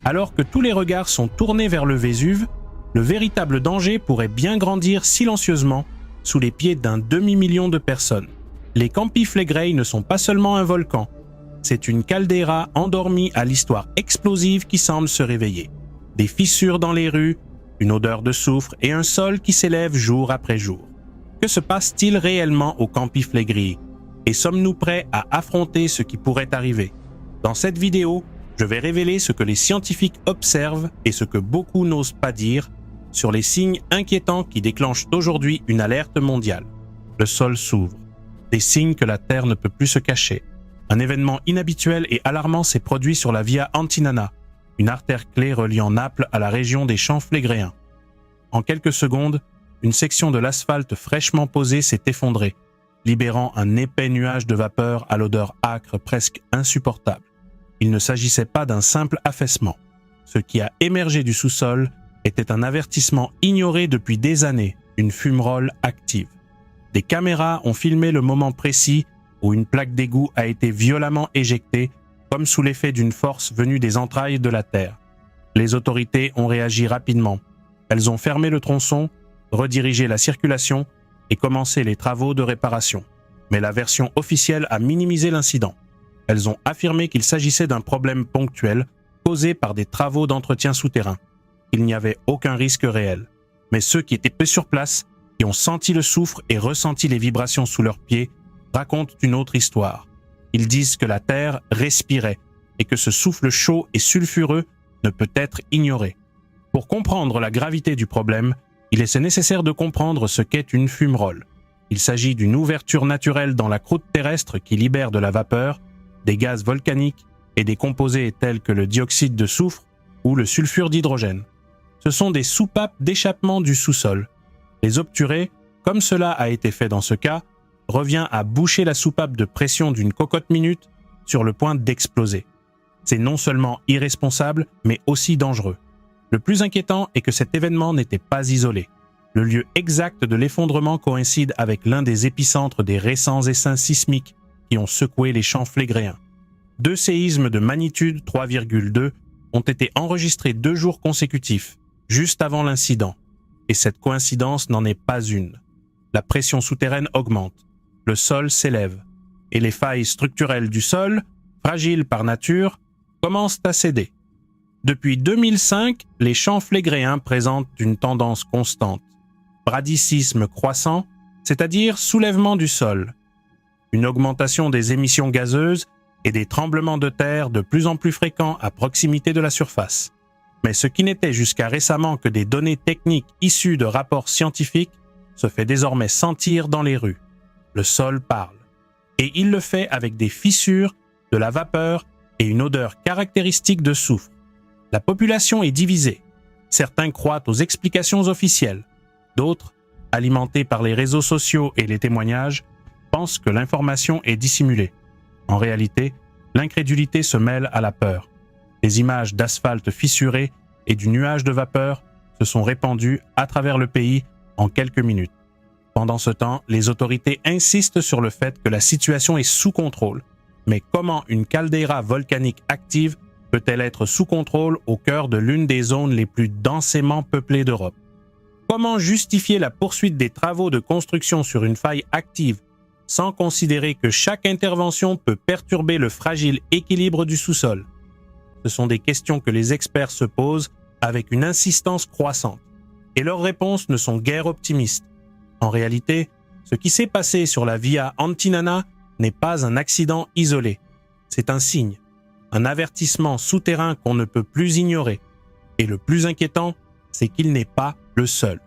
Alors que tous les regards sont tournés vers le Vésuve, le véritable danger pourrait bien grandir silencieusement sous les pieds d'un demi-million de personnes. Les Campi Flegrei ne sont pas seulement un volcan, c'est une caldeira endormie à l'histoire explosive qui semble se réveiller. Des fissures dans les rues, une odeur de soufre et un sol qui s'élève jour après jour. Que se passe-t-il réellement aux Campi Flegrei? Et sommes-nous prêts à affronter ce qui pourrait arriver? Dans cette vidéo, je vais révéler ce que les scientifiques observent et ce que beaucoup n'osent pas dire sur les signes inquiétants qui déclenchent aujourd'hui une alerte mondiale. Le sol s'ouvre. Des signes que la Terre ne peut plus se cacher. Un événement inhabituel et alarmant s'est produit sur la Via Antinana, une artère clé reliant Naples à la région des Champs Flégréens. En quelques secondes, une section de l'asphalte fraîchement posée s'est effondrée, libérant un épais nuage de vapeur à l'odeur âcre presque insupportable. Il ne s'agissait pas d'un simple affaissement. Ce qui a émergé du sous-sol était un avertissement ignoré depuis des années, une fumerole active. Des caméras ont filmé le moment précis où une plaque d'égout a été violemment éjectée, comme sous l'effet d'une force venue des entrailles de la Terre. Les autorités ont réagi rapidement. Elles ont fermé le tronçon, redirigé la circulation et commencé les travaux de réparation. Mais la version officielle a minimisé l'incident. Elles ont affirmé qu'il s'agissait d'un problème ponctuel causé par des travaux d'entretien souterrain. Il n'y avait aucun risque réel. Mais ceux qui étaient peu sur place, qui ont senti le soufre et ressenti les vibrations sous leurs pieds, racontent une autre histoire. Ils disent que la Terre respirait et que ce souffle chaud et sulfureux ne peut être ignoré. Pour comprendre la gravité du problème, il est nécessaire de comprendre ce qu'est une fumerole. Il s'agit d'une ouverture naturelle dans la croûte terrestre qui libère de la vapeur, des gaz volcaniques et des composés tels que le dioxyde de soufre ou le sulfure d'hydrogène. Ce sont des soupapes d'échappement du sous-sol. Les obturer, comme cela a été fait dans ce cas, revient à boucher la soupape de pression d'une cocotte minute sur le point d'exploser. C'est non seulement irresponsable, mais aussi dangereux. Le plus inquiétant est que cet événement n'était pas isolé. Le lieu exact de l'effondrement coïncide avec l'un des épicentres des récents essaims sismiques qui ont secoué les Champs Flégréens. 2 séismes de magnitude 3,2 ont été enregistrés 2 jours consécutifs, juste avant l'incident. Et cette coïncidence n'en est pas une. La pression souterraine augmente, le sol s'élève, et les failles structurelles du sol, fragiles par nature, commencent à céder. Depuis 2005, les Champs Flégréens présentent une tendance constante. Bradicisme croissant, c'est-à-dire soulèvement du sol. Une augmentation des émissions gazeuses et des tremblements de terre de plus en plus fréquents à proximité de la surface. Mais ce qui n'était jusqu'à récemment que des données techniques issues de rapports scientifiques se fait désormais sentir dans les rues. Le sol parle. Et il le fait avec des fissures, de la vapeur et une odeur caractéristique de soufre. La population est divisée. Certains croient aux explications officielles. D'autres, alimentés par les réseaux sociaux et les témoignages, pensent que l'information est dissimulée. En réalité, l'incrédulité se mêle à la peur. Les images d'asphalte fissuré et du nuage de vapeur se sont répandues à travers le pays en quelques minutes. Pendant ce temps, les autorités insistent sur le fait que la situation est sous contrôle. Mais comment une caldeira volcanique active peut-elle être sous contrôle au cœur de l'une des zones les plus densément peuplées d'Europe? Comment justifier la poursuite des travaux de construction sur une faille active sans considérer que chaque intervention peut perturber le fragile équilibre du sous-sol? Ce sont des questions que les experts se posent avec une insistance croissante. Et leurs réponses ne sont guère optimistes. En réalité, ce qui s'est passé sur la Via Antinana n'est pas un accident isolé. C'est un signe, un avertissement souterrain qu'on ne peut plus ignorer. Et le plus inquiétant, c'est qu'il n'est pas le seul.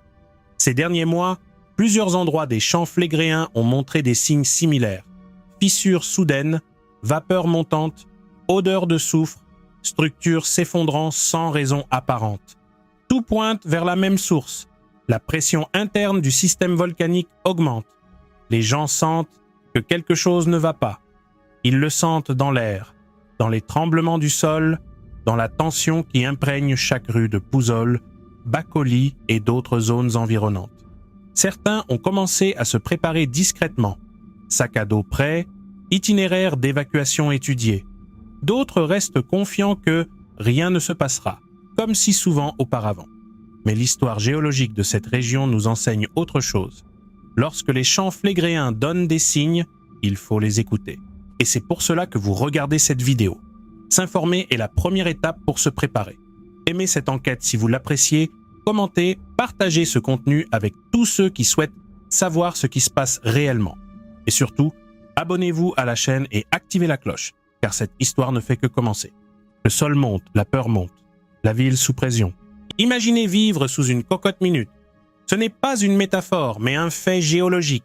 Ces derniers mois, plusieurs endroits des Champs Flégréens ont montré des signes similaires. Fissures soudaines, vapeur montante, odeur de soufre, structures s'effondrant sans raison apparente. Tout pointe vers la même source. La pression interne du système volcanique augmente. Les gens sentent que quelque chose ne va pas. Ils le sentent dans l'air, dans les tremblements du sol, dans la tension qui imprègne chaque rue de Pouzzoles, Bacoli et d'autres zones environnantes. Certains ont commencé à se préparer discrètement. Sac à dos prêt, itinéraire d'évacuation étudié. D'autres restent confiants que, rien ne se passera, comme si souvent auparavant. Mais l'histoire géologique de cette région nous enseigne autre chose. Lorsque les champs flégréens donnent des signes, il faut les écouter. Et c'est pour cela que vous regardez cette vidéo. S'informer est la première étape pour se préparer. Aimez cette enquête si vous l'appréciez, commentez, partagez ce contenu avec tous ceux qui souhaitent savoir ce qui se passe réellement. Et surtout, abonnez-vous à la chaîne et activez la cloche, car cette histoire ne fait que commencer. Le sol monte, la peur monte, la ville sous pression. Imaginez vivre sous une cocotte minute. Ce n'est pas une métaphore, mais un fait géologique.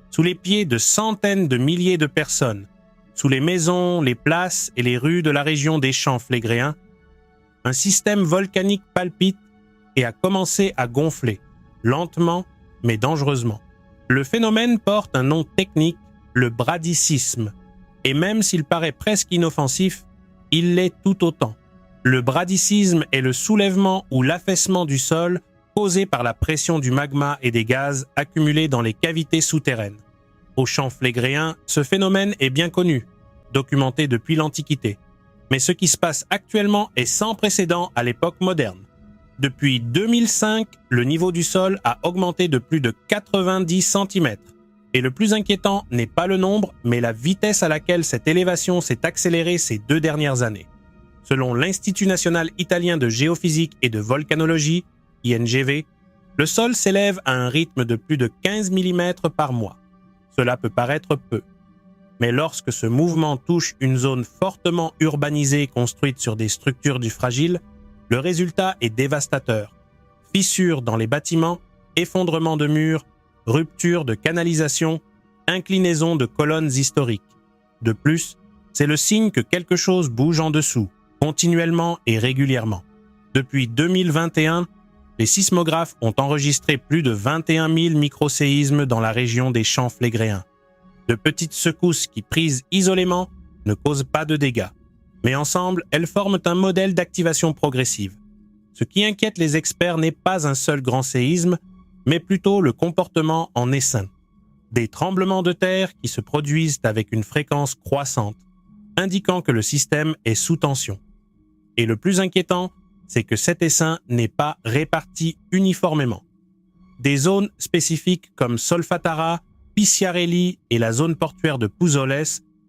Sous les pieds de centaines de milliers de personnes, sous les maisons, les places et les rues de la région des champs flégréens, un système volcanique palpite et a commencé à gonfler, lentement mais dangereusement. Le phénomène porte un nom technique, le bradicisme, et même s'il paraît presque inoffensif, il l'est tout autant. Le bradicisme est le soulèvement ou l'affaissement du sol causé par la pression du magma et des gaz accumulés dans les cavités souterraines. Aux champs flégréens, ce phénomène est bien connu, documenté depuis l'Antiquité. Mais ce qui se passe actuellement est sans précédent à l'époque moderne. Depuis 2005, le niveau du sol a augmenté de plus de 90 cm. Et le plus inquiétant n'est pas le nombre, mais la vitesse à laquelle cette élévation s'est accélérée ces 2 dernières années. Selon l'Institut national italien de géophysique et de volcanologie, INGV, le sol s'élève à un rythme de plus de 15 mm par mois. Cela peut paraître peu. Mais lorsque ce mouvement touche une zone fortement urbanisée construite sur des structures du fragile, le résultat est dévastateur. Fissures dans les bâtiments, effondrements de murs, ruptures de canalisation, inclinaisons de colonnes historiques. De plus, c'est le signe que quelque chose bouge en dessous, continuellement et régulièrement. Depuis 2021, les sismographes ont enregistré plus de 21 000 microséismes dans la région des champs flégréens. De petites secousses qui, prises isolément, ne causent pas de dégâts. Mais ensemble, elles forment un modèle d'activation progressive. Ce qui inquiète les experts n'est pas un seul grand séisme, mais plutôt le comportement en essaim. Des tremblements de terre qui se produisent avec une fréquence croissante, indiquant que le système est sous tension. Et le plus inquiétant, c'est que cet essaim n'est pas réparti uniformément. Des zones spécifiques comme Solfatara, Picciarelli et la zone portuaire de Pouzoles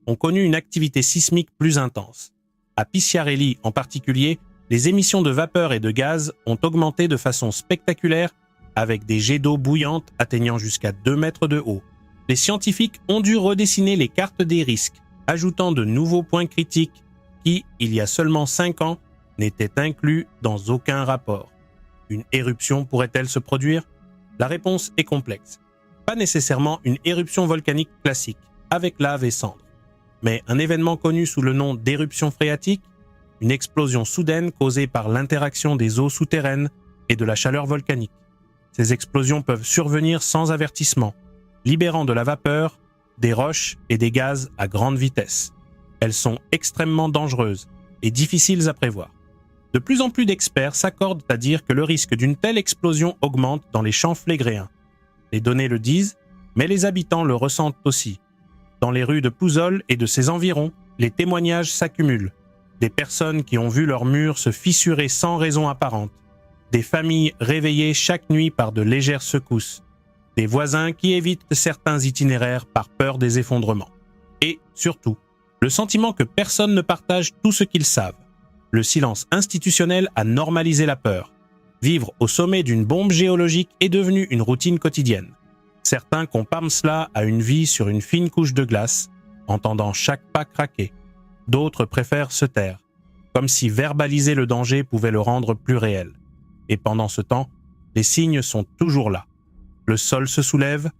ont connu une activité sismique plus intense. À Picciarelli en particulier, les émissions de vapeur et de gaz ont augmenté de façon spectaculaire avec des jets d'eau bouillante atteignant jusqu'à 2 mètres de haut. Les scientifiques ont dû redessiner les cartes des risques, ajoutant de nouveaux points critiques qui, il y a seulement 5 ans, n'étaient inclus dans aucun rapport. Une éruption pourrait-elle se produire? La réponse est complexe. Pas nécessairement une éruption volcanique classique, avec lave et cendres, mais un événement connu sous le nom d'éruption phréatique, une explosion soudaine causée par l'interaction des eaux souterraines et de la chaleur volcanique. Ces explosions peuvent survenir sans avertissement, libérant de la vapeur, des roches et des gaz à grande vitesse. Elles sont extrêmement dangereuses et difficiles à prévoir. De plus en plus d'experts s'accordent à dire que le risque d'une telle explosion augmente dans les champs flégréens. Les données le disent, mais les habitants le ressentent aussi. Dans les rues de Pouzols et de ses environs, les témoignages s'accumulent. Des personnes qui ont vu leurs murs se fissurer sans raison apparente. Des familles réveillées chaque nuit par de légères secousses. Des voisins qui évitent certains itinéraires par peur des effondrements. Et, surtout, le sentiment que personne ne partage tout ce qu'ils savent. Le silence institutionnel a normalisé la peur. Vivre au sommet d'une bombe géologique est devenu une routine quotidienne. Certains comparent cela à une vie sur une fine couche de glace, entendant chaque pas craquer. D'autres préfèrent se taire, comme si verbaliser le danger pouvait le rendre plus réel. Et pendant ce temps, les signes sont toujours là. Le sol se soulève,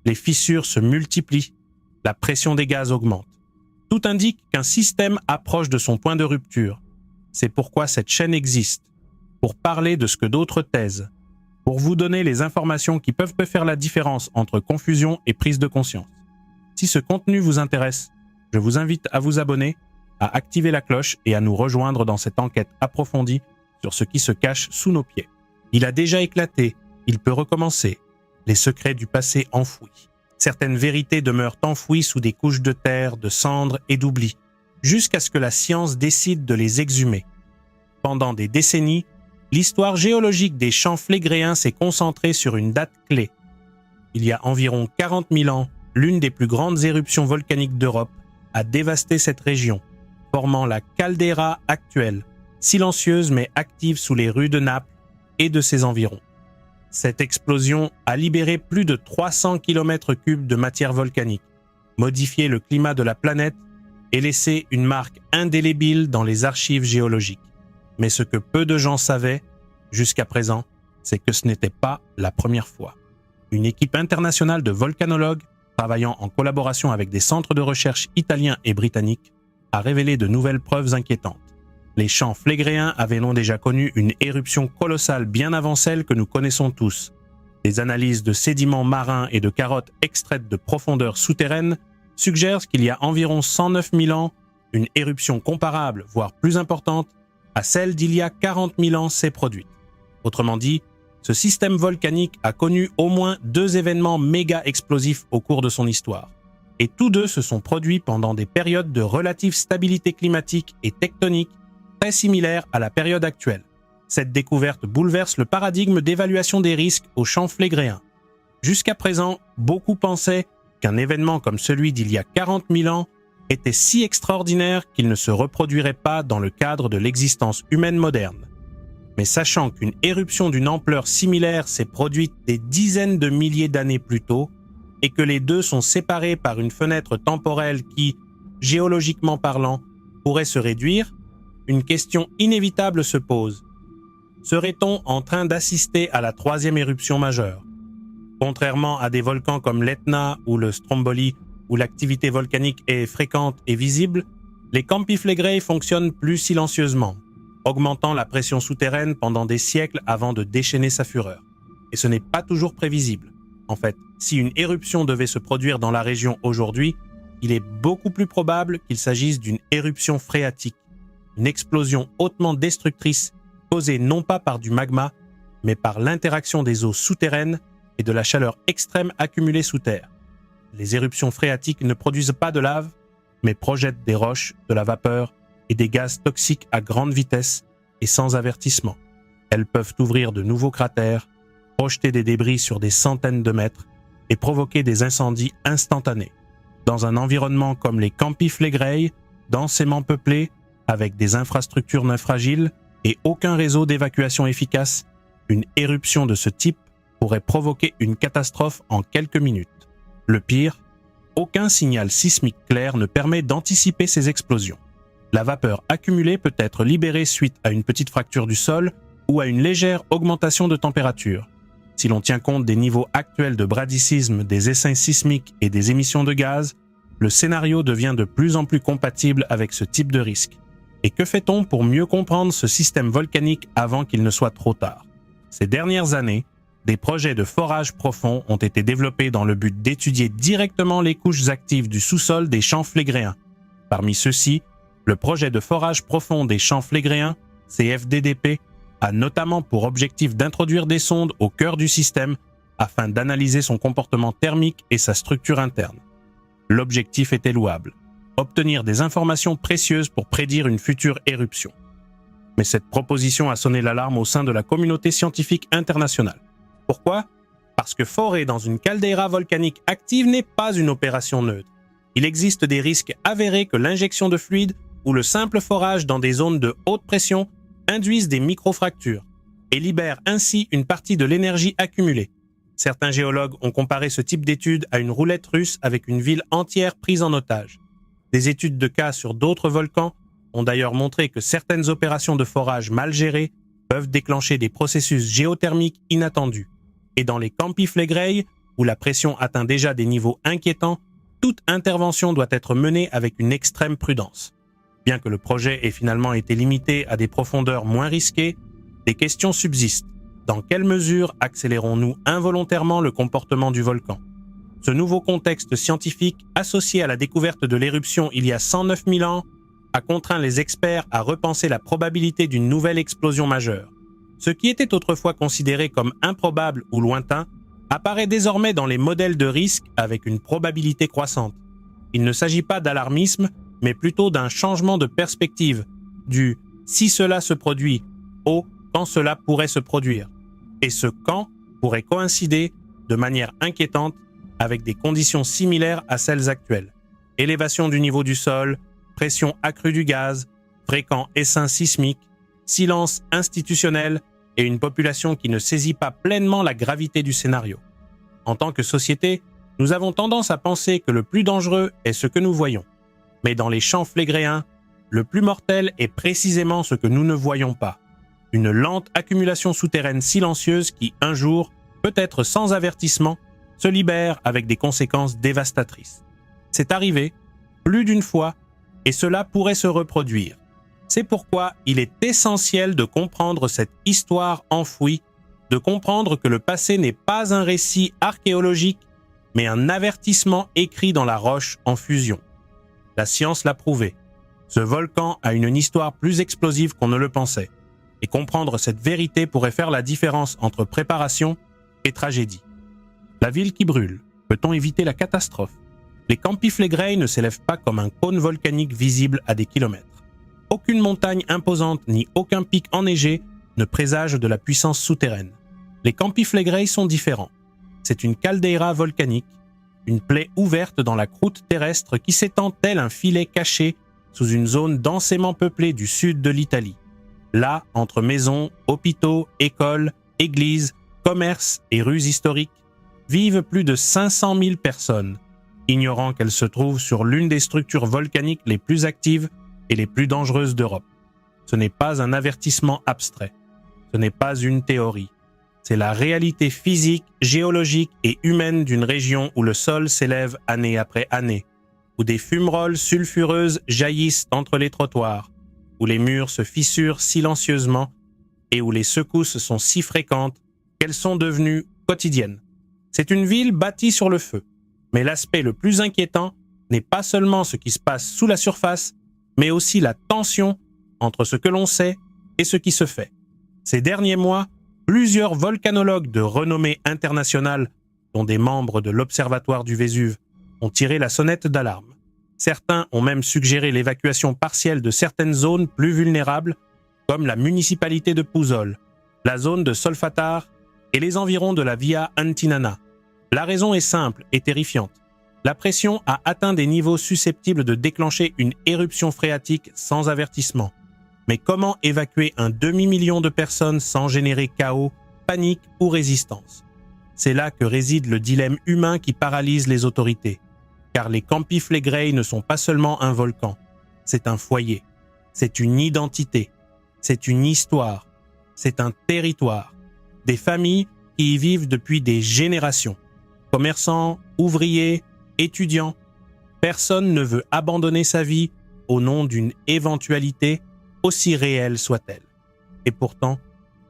les fissures se multiplient, la pression des gaz augmente. Tout indique qu'un système approche de son point de rupture. C'est pourquoi cette chaîne existe, pour parler de ce que d'autres taisent, pour vous donner les informations qui peuvent faire la différence entre confusion et prise de conscience. Si ce contenu vous intéresse, je vous invite à vous abonner, à activer la cloche et à nous rejoindre dans cette enquête approfondie sur ce qui se cache sous nos pieds. Il a déjà éclaté, il peut recommencer. Les secrets du passé enfouis. Certaines vérités demeurent enfouies sous des couches de terre, de cendres et d'oubli, jusqu'à ce que la science décide de les exhumer. pendant des décennies, l'histoire géologique des champs flégréens s'est concentrée sur une date clé. Il y a environ 40 000 ans, l'une des plus grandes éruptions volcaniques d'Europe a dévasté cette région, formant la caldeira actuelle, silencieuse mais active sous les rues de Naples et de ses environs. Cette explosion a libéré plus de 300 km3 de matière volcanique, modifié le climat de la planète et laissé une marque indélébile dans les archives géologiques. Mais ce que peu de gens savaient, jusqu'à présent, c'est que ce n'était pas la première fois. Une équipe internationale de volcanologues, travaillant en collaboration avec des centres de recherche italiens et britanniques, a révélé de nouvelles preuves inquiétantes. Les champs flégréens avaient long déjà connu une éruption colossale bien avant celle que nous connaissons tous. Des analyses de sédiments marins et de carottes extraites de profondeurs souterraines suggèrent qu'il y a environ 109 000 ans, une éruption comparable, voire plus importante, à celle d'il y a 40 000 ans s'est produite. Autrement dit, ce système volcanique a connu au moins 2 événements méga explosifs au cours de son histoire. Et tous deux se sont produits pendant des périodes de relative stabilité climatique et tectonique très similaires à la période actuelle. Cette découverte bouleverse le paradigme d'évaluation des risques aux champs flégréens. Jusqu'à présent, beaucoup pensaient qu'un événement comme celui d'il y a 40 000 ans était si extraordinaire qu'il ne se reproduirait pas dans le cadre de l'existence humaine moderne. Mais sachant qu'une éruption d'une ampleur similaire s'est produite des dizaines de milliers d'années plus tôt, et que les deux sont séparés par une fenêtre temporelle qui, géologiquement parlant, pourrait se réduire, une question inévitable se pose. Serait-on en train d'assister à la 3e éruption majeure? Contrairement à des volcans comme l'Etna ou le Stromboli, où l'activité volcanique est fréquente et visible, les Campi Flegrei fonctionnent plus silencieusement, augmentant la pression souterraine pendant des siècles avant de déchaîner sa fureur. Et ce n'est pas toujours prévisible. En fait, si une éruption devait se produire dans la région aujourd'hui, il est beaucoup plus probable qu'il s'agisse d'une éruption phréatique, une explosion hautement destructrice causée non pas par du magma, mais par l'interaction des eaux souterraines et de la chaleur extrême accumulée sous terre. Les éruptions phréatiques ne produisent pas de lave, mais projettent des roches, de la vapeur et des gaz toxiques à grande vitesse et sans avertissement. Elles peuvent ouvrir de nouveaux cratères, projeter des débris sur des centaines de mètres et provoquer des incendies instantanés. Dans un environnement comme les Campi Flegrei, densément peuplés, avec des infrastructures fragiles et aucun réseau d'évacuation efficace, une éruption de ce type pourrait provoquer une catastrophe en quelques minutes. Le pire, aucun signal sismique clair ne permet d'anticiper ces explosions. La vapeur accumulée peut être libérée suite à une petite fracture du sol ou à une légère augmentation de température. Si l'on tient compte des niveaux actuels de bradicisme, des essaims sismiques et des émissions de gaz, le scénario devient de plus en plus compatible avec ce type de risque. Et que fait-on pour mieux comprendre ce système volcanique avant qu'il ne soit trop tard? Ces dernières années, des projets de forage profond ont été développés dans le but d'étudier directement les couches actives du sous-sol des champs flégréens. Parmi ceux-ci, le projet de forage profond des champs flégréens, CFDDP, a notamment pour objectif d'introduire des sondes au cœur du système afin d'analyser son comportement thermique et sa structure interne. L'objectif était louable, obtenir des informations précieuses pour prédire une future éruption. Mais cette proposition a sonné l'alarme au sein de la communauté scientifique internationale. Pourquoi? Parce que forer dans une caldeira volcanique active n'est pas une opération neutre. Il existe des risques avérés que l'injection de fluide ou le simple forage dans des zones de haute pression induisent des microfractures et libèrent ainsi une partie de l'énergie accumulée. Certains géologues ont comparé ce type d'étude à une roulette russe avec une ville entière prise en otage. Des études de cas sur d'autres volcans ont d'ailleurs montré que certaines opérations de forage mal gérées peuvent déclencher des processus géothermiques inattendus. Et dans les Campi Flegrei, où la pression atteint déjà des niveaux inquiétants, toute intervention doit être menée avec une extrême prudence. Bien que le projet ait finalement été limité à des profondeurs moins risquées, des questions subsistent. Dans quelle mesure accélérons-nous involontairement le comportement du volcan? Ce nouveau contexte scientifique, associé à la découverte de l'éruption il y a 109 000 ans, a contraint les experts à repenser la probabilité d'une nouvelle explosion majeure. Ce qui était autrefois considéré comme improbable ou lointain apparaît désormais dans les modèles de risque avec une probabilité croissante. Il ne s'agit pas d'alarmisme, mais plutôt d'un changement de perspective, du si cela se produit, au quand cela pourrait se produire. Et ce quand pourrait coïncider de manière inquiétante avec des conditions similaires à celles actuelles. Élévation du niveau du sol, pression accrue du gaz, fréquents essaims sismiques, silence institutionnel et une population qui ne saisit pas pleinement la gravité du scénario. En tant que société, nous avons tendance à penser que le plus dangereux est ce que nous voyons. Mais dans les champs flégréens, le plus mortel est précisément ce que nous ne voyons pas. Une lente accumulation souterraine silencieuse qui, un jour, peut-être sans avertissement, se libère avec des conséquences dévastatrices. C'est arrivé, plus d'une fois, et cela pourrait se reproduire. C'est pourquoi il est essentiel de comprendre cette histoire enfouie, de comprendre que le passé n'est pas un récit archéologique, mais un avertissement écrit dans la roche en fusion. La science l'a prouvé. Ce volcan a une histoire plus explosive qu'on ne le pensait. Et comprendre cette vérité pourrait faire la différence entre préparation et tragédie. La ville qui brûle, peut-on éviter la catastrophe? Les Campi Flegrei ne s'élèvent pas comme un cône volcanique visible à des kilomètres. Aucune montagne imposante ni aucun pic enneigé ne présage de la puissance souterraine. Les Campi Flegrei sont différents. C'est une caldeira volcanique, une plaie ouverte dans la croûte terrestre qui s'étend tel un filet caché sous une zone densément peuplée du sud de l'Italie. Là, entre maisons, hôpitaux, écoles, églises, commerces et rues historiques, vivent plus de 500 000 personnes, ignorant qu'elles se trouvent sur l'une des structures volcaniques les plus actives et les plus dangereuses d'Europe. Ce n'est pas un avertissement abstrait. Ce n'est pas une théorie. C'est la réalité physique, géologique et humaine d'une région où le sol s'élève année après année, où des fumerolles sulfureuses jaillissent entre les trottoirs, où les murs se fissurent silencieusement et où les secousses sont si fréquentes qu'elles sont devenues quotidiennes. C'est une ville bâtie sur le feu, mais l'aspect le plus inquiétant n'est pas seulement ce qui se passe sous la surface, mais aussi la tension entre ce que l'on sait et ce qui se fait. Ces derniers mois, plusieurs volcanologues de renommée internationale, dont des membres de l'Observatoire du Vésuve, ont tiré la sonnette d'alarme. Certains ont même suggéré l'évacuation partielle de certaines zones plus vulnérables, comme la municipalité de Puzzol, la zone de Solfatare et les environs de la Via Antinana. La raison est simple et terrifiante. La pression a atteint des niveaux susceptibles de déclencher une éruption phréatique sans avertissement. Mais comment évacuer un demi-million de personnes sans générer chaos, panique ou résistance? C'est là que réside le dilemme humain qui paralyse les autorités. Car les Campi Flegrei ne sont pas seulement un volcan, c'est un foyer, c'est une identité, c'est une histoire, c'est un territoire, des familles qui y vivent depuis des générations. Commerçants, ouvriers, étudiants, personne ne veut abandonner sa vie au nom d'une éventualité aussi réelle soit-elle. Et pourtant,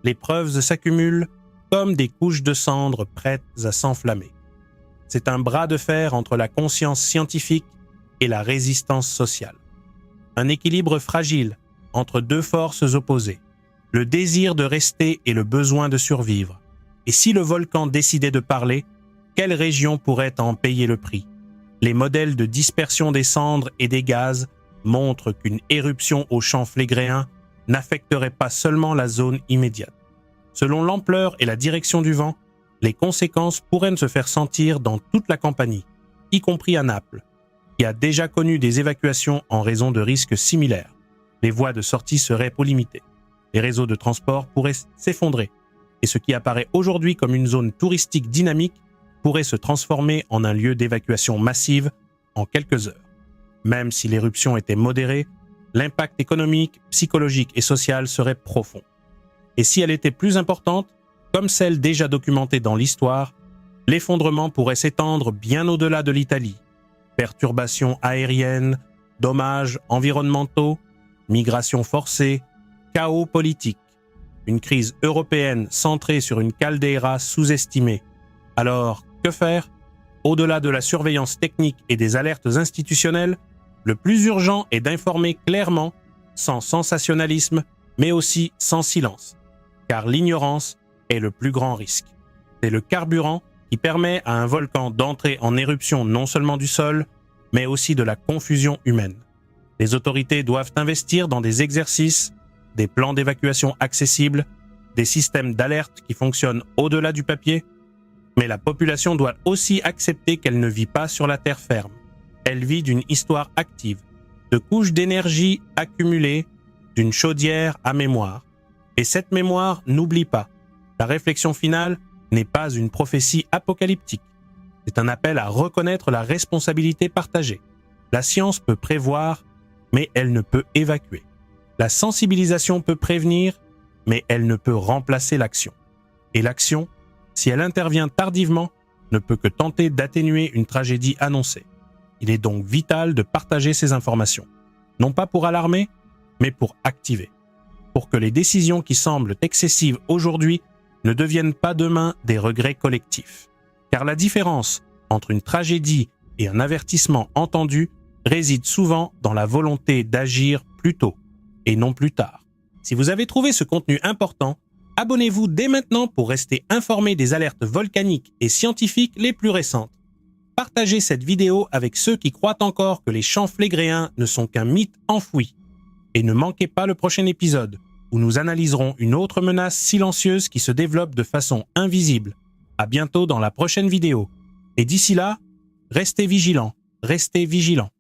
les preuves s'accumulent comme des couches de cendres prêtes à s'enflammer. C'est un bras de fer entre la conscience scientifique et la résistance sociale. Un équilibre fragile entre deux forces opposées, le désir de rester et le besoin de survivre. Et si le volcan décidait de parler, quelle région pourrait en payer le prix? Les modèles de dispersion des cendres et des gaz montrent qu'une éruption au champ flégréen n'affecterait pas seulement la zone immédiate. Selon l'ampleur et la direction du vent, les conséquences pourraient se faire sentir dans toute la Campanie, y compris à Naples, qui a déjà connu des évacuations en raison de risques similaires. Les voies de sortie seraient limitées. Les réseaux de transport pourraient s'effondrer. Et ce qui apparaît aujourd'hui comme une zone touristique dynamique pourrait se transformer en un lieu d'évacuation massive en quelques heures. Même si l'éruption était modérée, l'impact économique, psychologique et social serait profond. Et si elle était plus importante, comme celle déjà documentée dans l'histoire, l'effondrement pourrait s'étendre bien au-delà de l'Italie. Perturbations aériennes, dommages environnementaux, migration forcée, chaos politique, une crise européenne centrée sur une caldeira sous-estimée. Alors, que faire? Au-delà de la surveillance technique et des alertes institutionnelles, le plus urgent est d'informer clairement, sans sensationnalisme, mais aussi sans silence. Car l'ignorance est le plus grand risque. C'est le carburant qui permet à un volcan d'entrer en éruption non seulement du sol, mais aussi de la confusion humaine. Les autorités doivent investir dans des exercices, des plans d'évacuation accessibles, des systèmes d'alerte qui fonctionnent au-delà du papier. Mais la population doit aussi accepter qu'elle ne vit pas sur la terre ferme. Elle vit d'une histoire active, de couches d'énergie accumulées, d'une chaudière à mémoire. Et cette mémoire n'oublie pas. La réflexion finale n'est pas une prophétie apocalyptique. C'est un appel à reconnaître la responsabilité partagée. La science peut prévoir, mais elle ne peut évacuer. La sensibilisation peut prévenir, mais elle ne peut remplacer l'action. Et l'action, si elle intervient tardivement, ne peut que tenter d'atténuer une tragédie annoncée. Il est donc vital de partager ces informations, non pas pour alarmer, mais pour activer, pour que les décisions qui semblent excessives aujourd'hui ne deviennent pas demain des regrets collectifs. Car la différence entre une tragédie et un avertissement entendu réside souvent dans la volonté d'agir plus tôt et non plus tard. Si vous avez trouvé ce contenu important, abonnez-vous dès maintenant pour rester informé des alertes volcaniques et scientifiques les plus récentes. Partagez cette vidéo avec ceux qui croient encore que les champs flégréens ne sont qu'un mythe enfoui. Et ne manquez pas le prochain épisode, où nous analyserons une autre menace silencieuse qui se développe de façon invisible. À bientôt dans la prochaine vidéo. Et d'ici là, restez vigilants, restez vigilants.